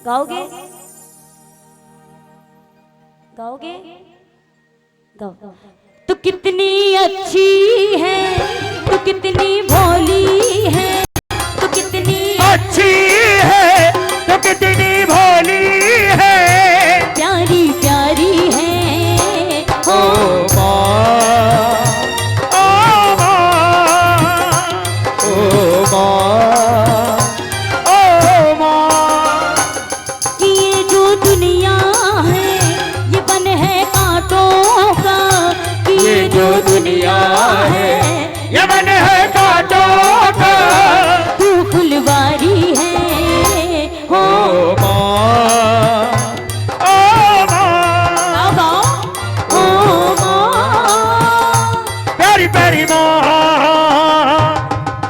गाओगे? गाओगे? गाओ। तू कितनी अच्छी है, तू कितनी भोली है, तू कितनी अच्छी है, तू कितनी भोली है, प्यारी प्यारी है ओ माँ, ओ माँ, ओ माँ, ओ माँ। ये जो दुनिया है ये बन है कांटों का, ये जो दुनिया है ये मन है कांटों का, तू फुलवारी है हो माँ, ओ माँ, ओ माँ। प्यारी प्यारी माँ।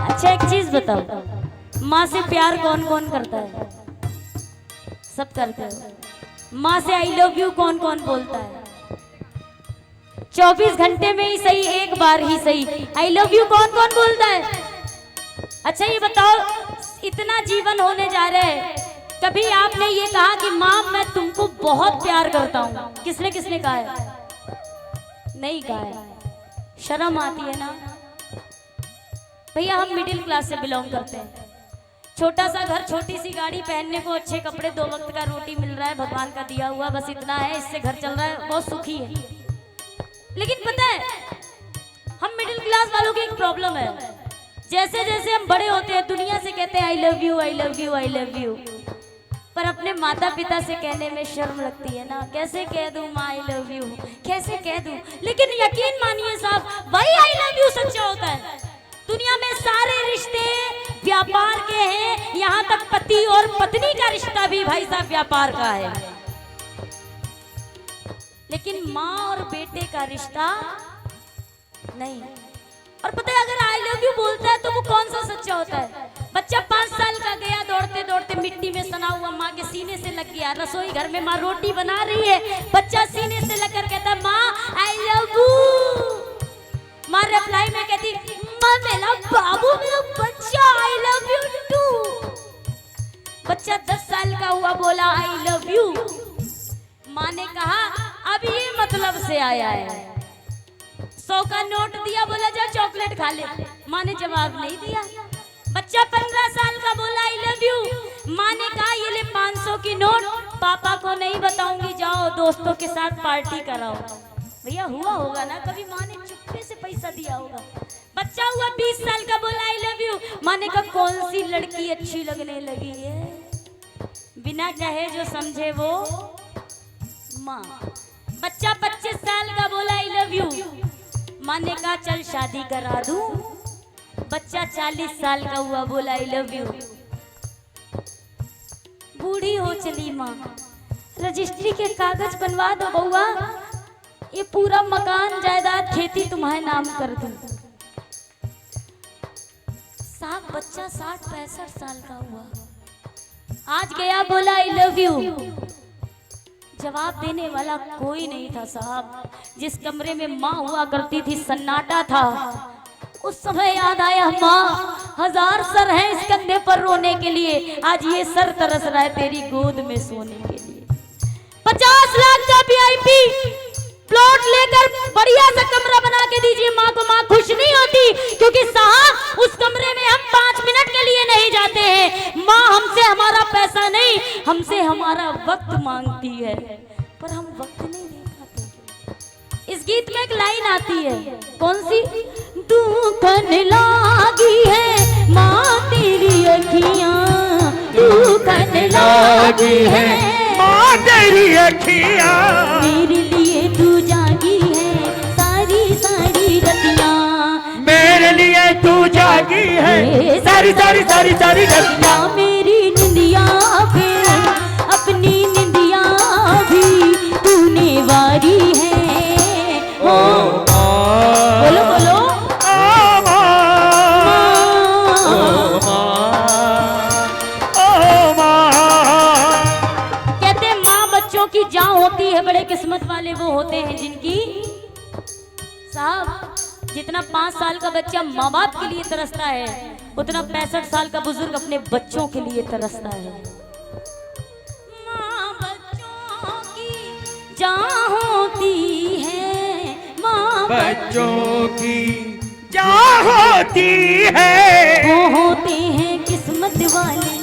अच्छा एक चीज बताओ, माँ से प्यार कौन कौन करता है? सब करते हैं। माँ से आई लव यू कौन कौन बोलता है? 24 घंटे में ही सही, एक बार ही सही आई लव यू कौन कौन बोलता है? अच्छा ये बताओ, इतना जीवन होने जा रहे हैं, कभी आपने ये कहा कि माँ मैं तुमको बहुत प्यार करता हूँ? किसने किसने कहा है? नहीं कहा है। शर्म आती है ना भैया। हम मिडिल क्लास से बिलोंग करते हैं, छोटा सा घर, छोटी सी गाड़ी, पहनने को अच्छे कपड़े, 2 वक्त का रोटी मिल रहा है, भगवान का दिया हुआ, बस इतना है, इससे घर चल रहा है, बहुत सुखी है। लेकिन पता है हम मिडिल क्लास वालों की एक प्रॉब्लम है, जैसे जैसे हम बड़े होते हैं दुनिया से कहते हैं I love you I love you I love you, पर अपने माता पिता से कहने में शर्म लगती है ना। कैसे कह दूं माँ आई लव यू, कैसे कह दूं? लेकिन यकीन मानिए साहब, वही आई लव यू सच्चा होता है। दुनिया में सारे रिश्ते व्यापार के हैं, यहाँ तक पति और पत्नी का रिश्ता भी भाई साहब व्यापार का है, लेकिन माँ और बेटे का रिश्ता नहीं। और पता है अगर आई लव यू बोलता है तो वो कौन सा सच्चा होता है? बच्चा 5 साल का गया, दौड़ते दौड़ते मिट्टी में सना हुआ माँ के सीने से लग गया, रसोई घर में माँ रोटी बना रही है, बच्चा सीने से लगकर कहता माँ आई लव यू। माँ रिप्लाई में कहती माँ मेरा बाबू मेरा बच्चा आई लव यू टू। बच्चा 10 साल का हुआ, बोला आई लव यू। माँ ने कहा अब ये मतलब से आया है, 100 का नोट दिया, बोला जा चॉकलेट खा ले। माँ ने जवाब नहीं दिया। बच्चा 15 साल का बोला आई लव यू। माँ ने कहा ये ले 500 की नोट, पापा को नहीं बताऊंगी, जाओ दोस्तों के साथ पार्टी कराओ। भैया हुआ होगा ना कभी, माँ ने चुप्पे से पैसा दिया होगा। बच्चा हुआ 20 साल का, बोला आई लव यू। माँ ने कहा कौन सी लड़की अच्छी लगने लगी है, बिना कहे जो समझे वो माँ। बच्चा 25 साल का, बोला आई लव यू। माँ ने कहा चल शादी करा दूं। बच्चा 40 साल का हुआ, बोला आई लव यू। बूढ़ी हो चली माँ, रजिस्ट्री के कागज बनवा दो बउआ, ये पूरा मकान जायदाद खेती तुम्हारे नाम कर दूं। साहब बच्चा 60-65 साल का हुआ, आज गया, बोला आई लव यू। जवाब देने वाला कोई नहीं था साहब। जिस कमरे में माँ हुआ करती थी सन्नाटा था। उस समय याद आया माँ 1000 सर हैं इस कंधे पर रोने के लिए, आज ये सर तरस रहा है तेरी गोद में सोने के लिए। 50 लाख का VIP प्लॉट लेकर बढ़िया सा कमरा बना के दीजिए माँ को, माँ खुश नहीं होती, क्योंकि साहब उस कमरे में हम 5 मिनट के लिए नहीं जाते हैं। माँ हमसे हमारा पैसा नहीं, हमसे हमारा वक्त मांगती है, पर हम वक्त नहीं दे पाते। इस गीत में एक लाइन आती है, कौन सी? दुखन लागी है माँ तेरी अखियां, दुखन लागी है माँ तेरी अखियां, मेरे लिए तू जागी है सारी सारी रतियां, मेरे लिए तू जागी है सारी सारी सारी सारी रतियां। मेरी निंदिया फिर अपनी निंदिया भी तूने वारी है हो। बोलो बोलो कहते माँ बच्चों की जान होती है, बड़े किस्मत वाले वो होते हैं जिनकी साहब जितना 5 साल का बच्चा माँ बाप के लिए तरसता है, उतना 65 साल का बुजुर्ग अपने बच्चों के लिए तरसता है। बच्चों की क्या होती है, वो होते हैं किस्मत वाले,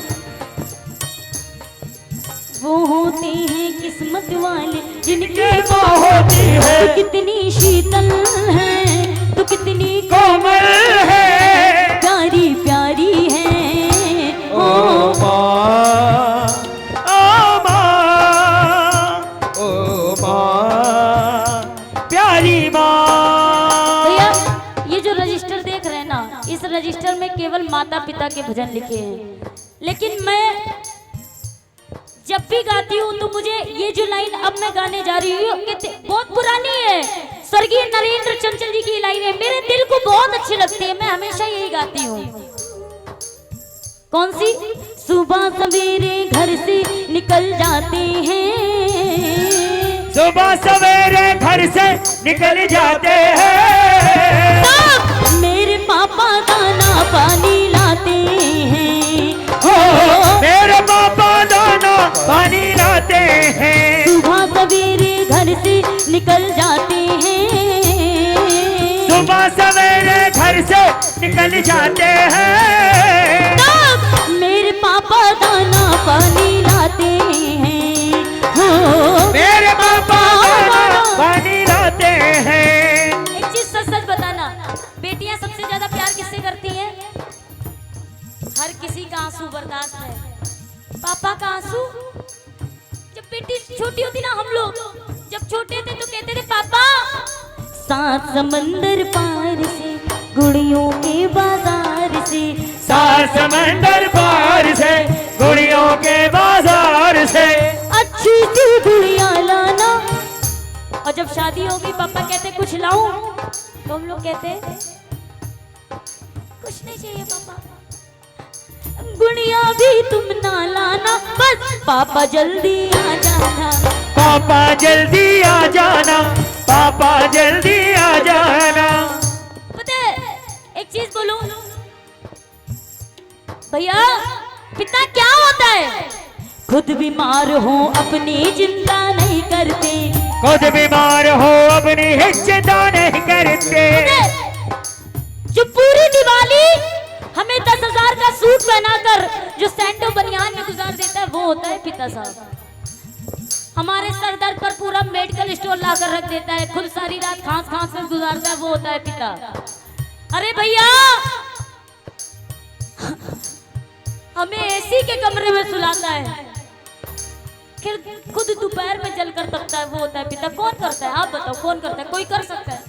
वो होते हैं किस्मत वाले जिनकी माँ होती है। तो कितनी शीतल है, तो कितनी कोमल है, प्यारी प्यारी है। ओ माँ, ओ माँ, ओ माँ, प्यारी माँ। भैया ये जो रजिस्टर देख रहे हैं ना, इस रजिस्टर में केवल माता पिता के भजन लिखे हैं, लेकिन मैं जब भी गाती हूँ तो मुझे ये जो लाइन अब मैं गाने जा रही हूँ बहुत पुरानी है, स्वर्गीय नरेंद्र चंचल जी की लाइन है, मेरे दिल को बहुत अच्छी लगती है, मैं हमेशा यही गाती हूँ। कौन सी? सुबह सवेरे घर से निकल जाते हैं, सुबह सवेरे घर से निकल जाते हैं, तब मेरे पापा दाना पानी लाते हैं, हो मेरे पापा दाना पानी लाते हैं। सुबह सवेरे घर से निकल जाते हैं, सुबह सवेरे घर से निकल जाते हैं, तब मेरे पापा दाना पानी लाते हैं, हो मेरे पापा दाना पानी लाते हैं। एक चीज सच सच बताना, बेटियां सबसे ज्यादा प्यार किससे करती हैं? हर किसी का आंसू बर्दाश्त है, पापा का आंसू। जब बेटी छोटी होती ना, हम लोग जब छोटे थे तो कहते थे पापा, सात समंदर पार से गुड़ियों के बाजार से, सात समंदर पार से गुड़ियों के बाजार से, अच्छी सी गुड़िया लाना। और जब शादी होगी पापा कहते कुछ लाऊं, तो हम लोग कहते कुछ नहीं चाहिए पापा, गुड़िया भी तुम ना लाना, बस पापा जल्दी आ जाना, पापा जल्दी आ जाना, पापा जल्दी आ जाना। पता है एक चीज बोलूं भैया, पिता क्या होता है? खुद बीमार हो अपनी चिंता नहीं करते, खुद बीमार हो अपनी चिंता नहीं करते, जो पूरी दिवाली हमें 10,000 का सूट पहनाकर जो सैंडो बनियान में गुजार देता है, वो होता है पिता साहब। हमारे सर दर्द पर पूरा मेडिकल स्टोर लाकर रख देता है, खुद सारी रात खांस खांस में गुजारता है, वो होता है पिता। अरे भैया हमें एसी के कमरे में सुलाता है, फिर खुद दोपहर में जलकर तपता है, वो होता है पिता। कौन करता है? आप बताओ कौन करता है? कोई कर सकता है?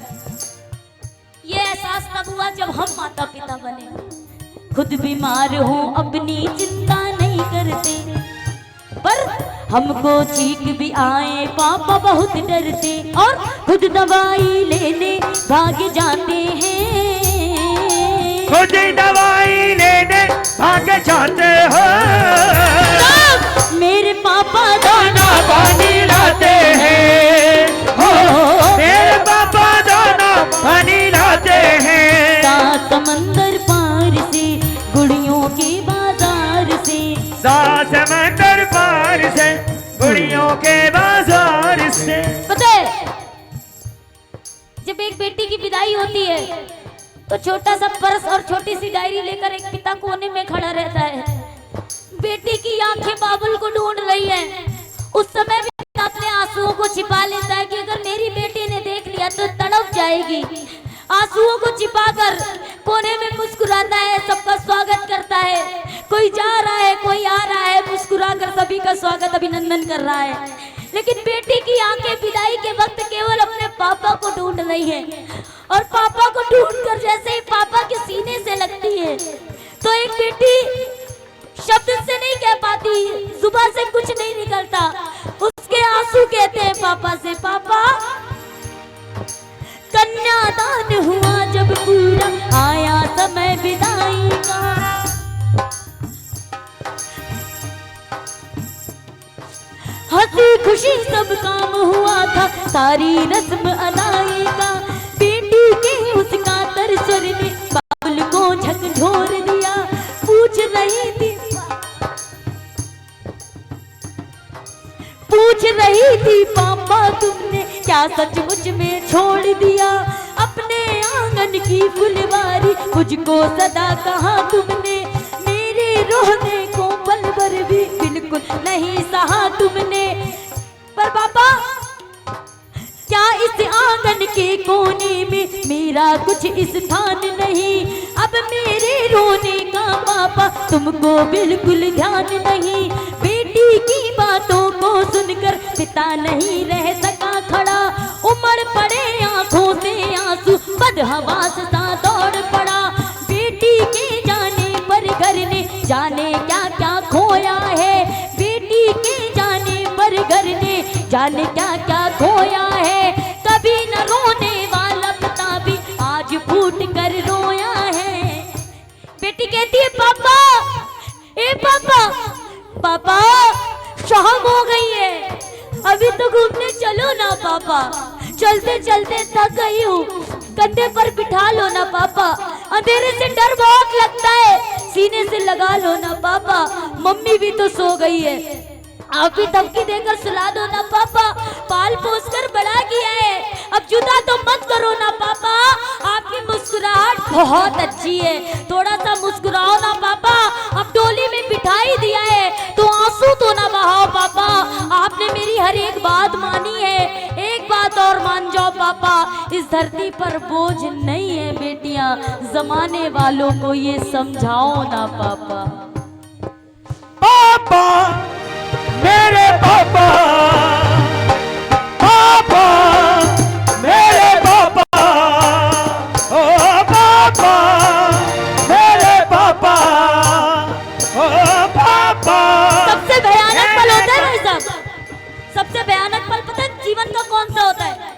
ये एहसास तब हुआ जब हम माता पिता बने। खुद बीमार हो अपनी चिंता नहीं करते, पर हमको चीख भी आए पापा बहुत डरते, और खुद दवाई लेने भाग जाते हैं, खुद दवाई लेने भाग जाते हो, मेरे पापा दाना पानी लाते हैं, हो मेरे पापा दाना पानी लाते हैं, सात समंदर पार से गुड़ियों के बाजार से, सात समंदर पार से गुड़ियों के बाजार से। पता है जब एक बेटी की विदाई होती है तो छोटा सा पर्स और छोटी सी डायरी लेकर एक पिता कोने में खड़ा रहता है, बेटी की आंखें बाबुल को ढूंढ रही हैं। उस समय भी पिता अपने आंसुओं को छिपा लेता है कि अगर मेरी बेटी ने देख लिया तो तड़प जाएगी। आंसुओं को छिपाकर कोने में मुस्कुराता है, सबका स्वागत करता है, कोई जा रहा है कोई आ रहा है, मुस्कुराकर सभी का स्वागत अभिनंदन कर रहा है। लेकिन बेटी की आंखें विदाई के वक्त केवल अपने पापा को ढूंढ रही है, और पापा को ढूंढकर जैसे ही पापा के सीने से लगती है तो एक बेटी शब्द से नहीं कह पाती, जुबान से कुछ नहीं निकलता, उसके आंसू कहते हैं पापा से, पापा कन्यादान हुआ जब पूरा आया समय विदाई का, हंसी खुशी सब काम हुआ था, सारी रस्म अदाई का, बेटी के उसका तरसर ने बाबुल को झकझोर दिया, पूछ रही थी पापा तुमने क्या सचमुच में छोड़ दिया, अपने आंगन की फुलवारी मुझको सदा कहा तुमने, मेरे रोने को पल भर भी बिल्कुल नहीं सहा तुमने। पर पापा क्या इस आंगन के कोने में मेरा कुछ स्थान नहीं, अब मेरे रोने का पापा तुमको बिल्कुल ध्यान नहीं। बेटी की बातों को सुनकर पिता नहीं रह सका खड़ा, उमड़ पड़े आंखों से आंसू बदहवास सा दौड़ पड़ा। बेटी के जाने पर घर ने जाने क्या क्या खोया है, बेटी के जाने पर घर ने जाने क्या क्या खोया है। कभी न रोने वाला पिता भी आज फूट कर रोया है। बेटी कहती है पापा, ए पापा, पापा शाम हो गई है, अभी तो घूमने चलो ना पापा, चलते चलते थक गई हूँ, कंधे पर बिठा लो ना पापा, अंधेरे से डर बहुत लगता है, सीने से लगा लो ना पापा, मम्मी भी तो सो गई है, आप भी धमकी देकर सुला दो ना पापा, पाल पोस कर बड़ा किया है, अब जुदा तो मत करो ना पापा, आपकी मुस्कुराहट बहुत अच्छी है, थोड़ा सा मुस्कुराओ ना पापा, अब डोली में बिठाई दिया है तो आंसू तो ना बहाओ पापा, आपने मेरी हर एक बात मानी है, एक बात और मान जाओ पापा, इस धरती पर बोझ नहीं है बेटियां, जमाने वालों को ये समझाओ ना पापा। पापा मेरे पापा, पापा मेरे पापा, ओ पापा मेरे पापा, ओ पापा। सबसे भयानक पल होता है भाई साहब, सबसे भयानक पल पता है जीवन का कौन सा होता है?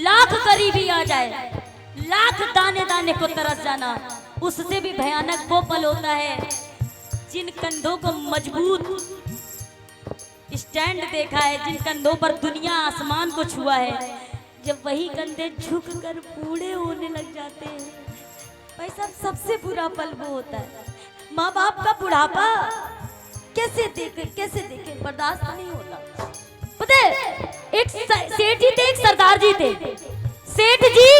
लाख करीबी आ जाए, लाख दाने दाने को तरस जाना, उससे भी भयानक वो पल होता है जिन कंधों को मजबूत स्टैंड देखा है, जिन कंधों पर दुनिया आसमान को छुआ है, जब वही कंधे झुक कर बूढ़े होने लग जाते हैं, भाई साहब सबसे बुरा पल वो होता है। माँ बाप का बुढ़ापा कैसे देखे बर्दाश्त नहीं होता। पता है एक सेठ जी थे, एक सरदार जी थे, सेठ जी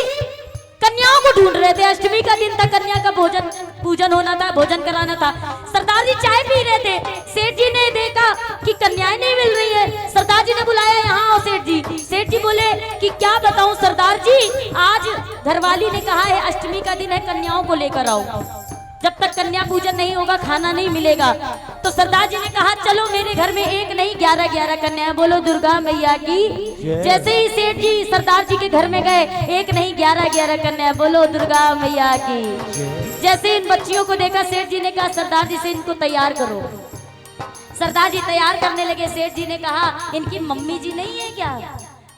कन्याओं को ढूंढ रहे थे, अष्टमी का दिन था, कन्या का भोजन पूजन होना था, भोजन कराना था, सरदार जी चाय पी रहे थे, सेठ जी ने देखा कि कन्याएं नहीं मिल रही है, सरदार जी ने बुलाया यहाँ आओ सेठ जी। सेठ जी बोले कि क्या बताऊं सरदार जी, आज घरवाली ने कहा है अष्टमी का दिन है, कन्याओं को लेकर आओ, जब तक कन्या पूजन नहीं होगा खाना नहीं मिलेगा। तो सरदार जी ने कहा चलो मेरे घर में एक नहीं 11 कन्याएं, बोलो दुर्गा मैया की। जैसे ही सेठ जी सरदार जी के घर में गए, एक नहीं 11 कन्याएं, बोलो दुर्गा मैया की। जैसे इन बच्चियों को देखा सेठ जी ने कहा सरदार जी से इनको तैयार करो। सरदार जी तैयार करने लगे, सेठ जी ने कहा इनकी मम्मी जी नहीं है क्या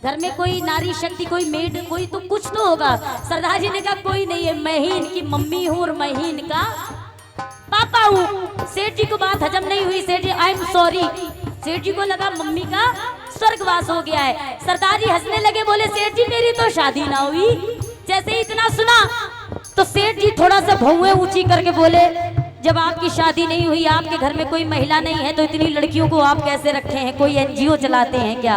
घर में, कोई नारी शक्ति, कोई मेड, कोई तो कुछ तो होगा। सरदार जी ने कहा कोई नहीं है, मैं ही इनकी मम्मी हूँ और मैं ही इनका पापा हूँ। सेठ जी को बात हजम नहीं हुई, सेठ जी आई एम सॉरी, सेठ जी को लगा मम्मी का स्वर्गवास हो गया है। सरदार जी हंसने लगे, बोले सेठ जी मेरी तो शादी ना हुई। जैसे ही इतना सुना तो सेठ जी थोड़ा सा भौएं ऊंची करके बोले जब आपकी शादी नहीं हुई, आपके घर में कोई महिला नहीं है, तो इतनी लड़कियों को आप कैसे रखे हैं, कोई एनजीओ चलाते हैं क्या?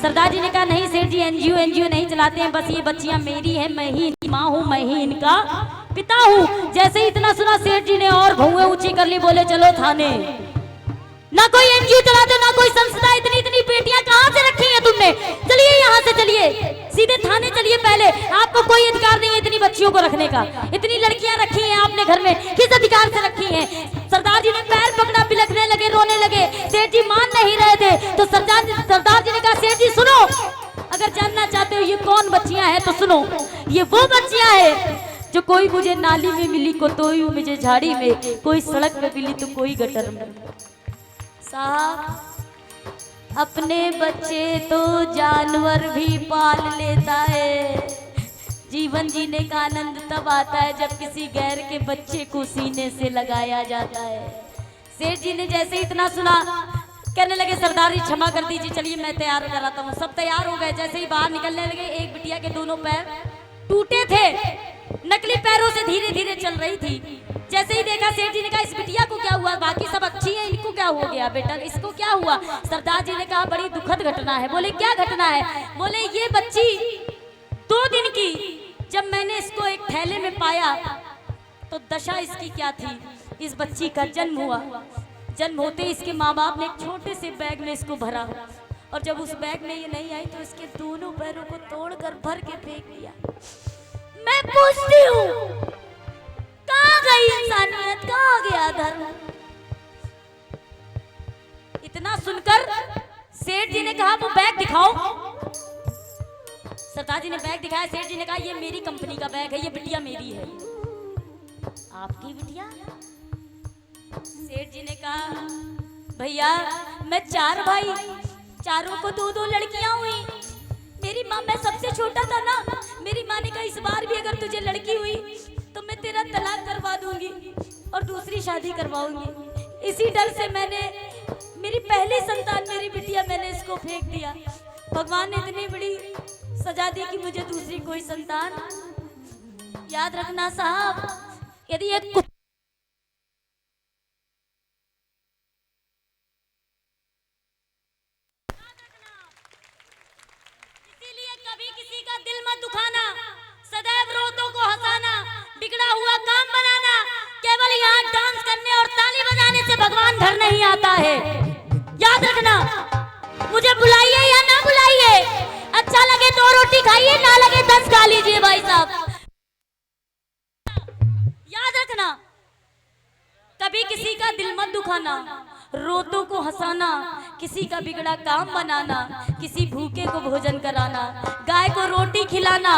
सरदार जी ने कहा नहीं सेठ जी, एनजीओ नहीं चलाते हैं, बस ये बच्चियां मेरी हैं, मैं ही इनकी माँ हूँ, मैं ही इनका पिता हूँ। जैसे ही इतना सुना सेठ जी ने और भौएं ऊंची कर ली, बोले चलो थाने। ना कोई एनजीओ चलाते, ना कोई संस्था, इतनी इतनी बेटियां कहाँ से रखी हैं तुमने, चलिए यहाँ से चलिए, सीधे थाने चलिए, पहले आपको कोई अधिकार नहीं है इतनी बच्चियों को रखने का, इतनी लड़कियां रखी हैं आपने घर में, किस अधिकार से रखी हैं? सरदार जी ने पैर पकड़ा, बिलखने लगे, रोने लगे, सेठ जी मान नहीं रहे थे। तो सरदार जी ने कहा सेठ जी सुनो, अगर जानना चाहते हो ये कौन बच्चियां हैं तो सुनो, ये वो बच्चियां हैं जो कोई मुझे नाली में मिली, कोई मुझे झाड़ी में, कोई सड़क में मिली तो कोई गटर में। साहब अपने बच्चे तो जानवर भी पाल लेता है, जीवन जीने का आनंद तब आता है जब किसी गैर के बच्चे को सीने से लगाया जाता है। सेठ जी ने जैसे इतना सुना कहने लगे सरदार जी क्षमा कर दीजिए, चलिए मैं तैयार कराता हूँ। सब तैयार हो गए, जैसे ही बाहर निकलने लगे एक बिटिया के दोनों पैर टूटे थे, नकली पैरों से धीरे धीरे चल रही थी। जैसे ही देखा सेठ जी ने कहा इस बिटिया को क्या हुआ, बाकी सब अच्छी है, इनको क्या हो गया बेटा, इसको क्या हुआ? सरदार जी ने कहा बड़ी दुखद घटना है। बोले क्या घटना है? बोले ये बच्ची 2 दिन की जब मैंने इसको एक थैले में पाया तो दशा इसकी क्या थी। इस बच्ची का जन्म हुआ, जन्म होते इसके माँ बाप ने एक छोटे से बैग में इसको भरा, और जब उस बैग में ये नहीं आई तो इसके दोनों पैरों को तोड़कर भर के फेंक दिया। मैं पूछती हूँ कहाँ गई इंसानियत, कहाँ गया धर्म। इतना सुनकर सेठ जी ने कहा वो बैग दिखाओ। सरदार जी ने बैग दिखाया। सेठ जी ने कहा ये मेरी कंपनी का बैग है, ये बिटिया मेरी है। आपकी बिटिया? सेठ जी ने कहा भैया मैं 4 भाई, चारों को 2-2 लड़कियां हुई। मेरी माँ, मैं सबसे छोटा था ना, मेरी माँ ने कहा इस बार भी अगर तुझे लड़की हुई तो मैं तेरा तलाक करवा दूंगी और दूसरी शादी करवाऊंगी। इसी डर से मैंने मेरी पहली संतान, मेरी बिटिया, मैंने इसको फेंक दिया। भगवान ने इतनी बड़ी सजा दी कि मुझे दूसरी कोई संतान। याद रखना साहब, यदि एक इसीलिए कभी किसी का दिल मत दुखाना, सदैव रोतों को हंसाना, बिगड़ा हुआ काम बनाना। केवल यहाँ डांस करने और ताली बजाने से भगवान घर नहीं आता है। याद रखना, मुझे बुलाइए या ना बुलाइए, अच्छा लगे तो रोटी खाइए, ना लगे 10 खा लीजिए भाई साहब। याद रखना, कभी किसी का दिल मत दुखाना, रोतों को हंसाना, किसी का बिगड़ा काम बनाना, किसी भूखे को भोजन कराना, गाय को रोटी खिलाना,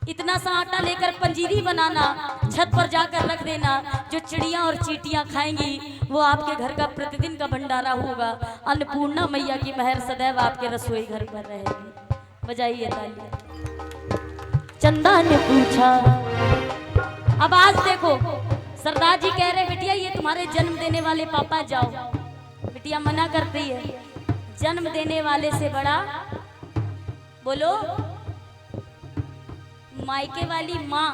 इतना सा आटा लेकर पंजीरी बनाना, छत पर जाकर रख देना। जो चिड़िया और चींटियां खाएंगी वो आपके घर का प्रतिदिन का भंडारा होगा। अन्नपूर्णा मैया की मेहर सदैव आपके रसोई घर पर रहेगी। बजाइए ताली। चंदा ने पूछा, अब आज देखो सरदार जी कह रहे बिटिया ये तुम्हारे जन्म देने वाले पापा जाओ। बिटिया मना करती है, जन्म देने वाले से बड़ा बोलो मायके वाली माँ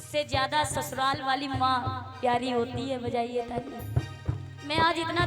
से ज्यादा ससुराल वाली माँ प्यारी होती है। बजाइए ताली। मैं आज इतना